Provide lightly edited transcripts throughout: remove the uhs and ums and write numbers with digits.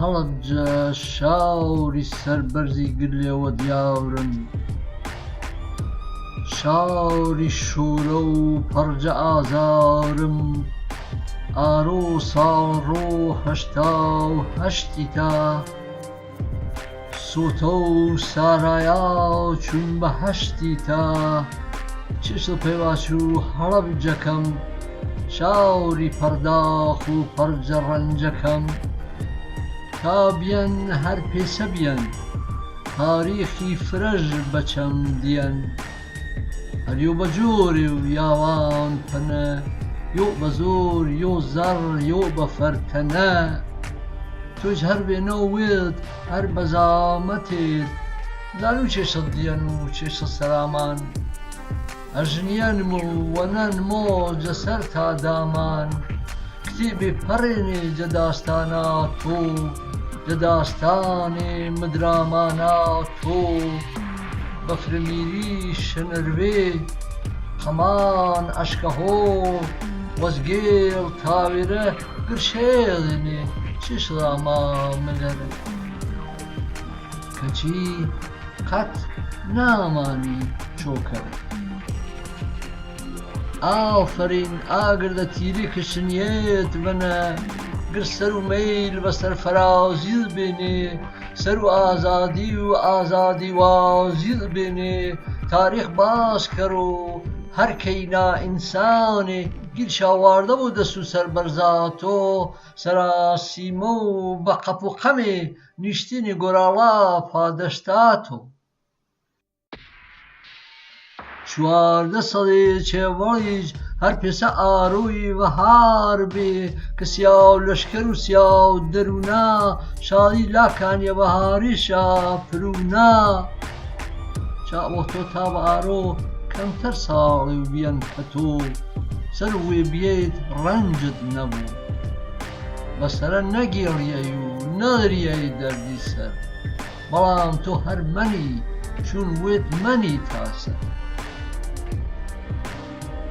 هەڵەبجە شاوری سەربەرزی گرلێوە دیاورن، شاوری شوورە و پەرجە ئازارم، ئارۆ ساڵڕۆ هەشتا و هەشتی تا، سۆتە و سارایە چوون بە هەشتی تا، چێشت پێواچوو هەڵەبجەکەم، شاوری پەرداخ و پەرجە ڕەنجەکەم، تا بیەن هەر پێسە بیەن، تاریخی فرەژ بە چەمدیەن، هەریۆ بە جۆرێ و یاوان پەنە، یۆ بە زۆر یۆ زەڕ یۆ بە فەرتەنە، تۆش هەر بێنەوە وێت هەر بە زامەتێت، زانوو چێشت دیەن و چێشت سەرامان، ئەژنیەنم و وەنەنمۆ جەسەر تا دامان، کتێبێ پەڕێنێ جە داستانە تۆ، جە داستانێ مدرامانە تۆ، بەفرەمیری شنەروێ قەمان ئەشکەهۆ، وەزگێڵ تاوێرە گرشێڵێنێ چێشڵاما مەلەرە، کەچی قەت نامانی چۆکەرە. ئافرین ئاگردە تیری کشنیێت بنە، گر سەر و مەیل بەسەر فەرازیل بێنێ، سەر و ئازادی و ئازادی وازیل بێنێ، تاریخ باس کەرۆ هەر کەینا ئینسانێ، گیر شاواردە بۆ دەست و سەربەرزاتۆ، سەراسیمە و بە قەپ و قەمێ نیشتینی گۆراڵا پادەشتاتۆ. چواردە سەدێ چێڤەڵیش هەر پێسە ئاڕۆی بەهار بێ، کە سیاو لەشکەر و سیاو دەرونا، شاڵی لاکانیە بەهاریشە پرونا، چاوە تۆ تا بە ئارۆ کەمتەر ساڵی و بیەن کە تۆ، سەر وێ بێت ڕەنجت نەبوو، بەسەرە نەگێڕیەی و نەدریەی دەردی سەر، بەڵام تۆ هەر مەنی چون وێت مەنی تاسەر.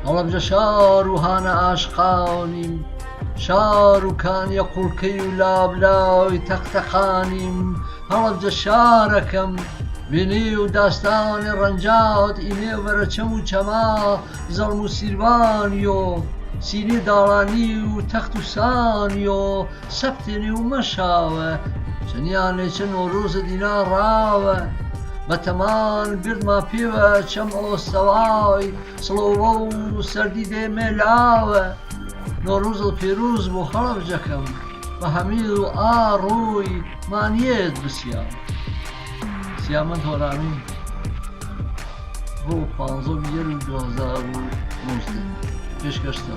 هەڵەبجە شار و هانە ئاشقانیم، شار و کانیە قوڵکەی و لابلاوی تەختەخانیم، هەڵەبجە شارەکەم وێنێ و داستانی ڕەنجات، ئینێ بەرەچەم و چەما زەڵم و سیروانیۆ، سینێ داڵانی و تەخت و سانیۆ، سەبتێنێ و مەشاوە، چەندیانێ چە نۆرۆزت ئینا ڕاوە، بەتەمان گردما پێوە چەم ئۆستەوای، سڵۆوە و سەردی دێ مێلاوە، نۆڕۆزت پێروز بۆ هەڵەبجەکەم، بە هەمید و ئاڕۆی مانیێت بسیام. سیامەند هۆرانی بۆ 15/1/2019 پێشکەشتە.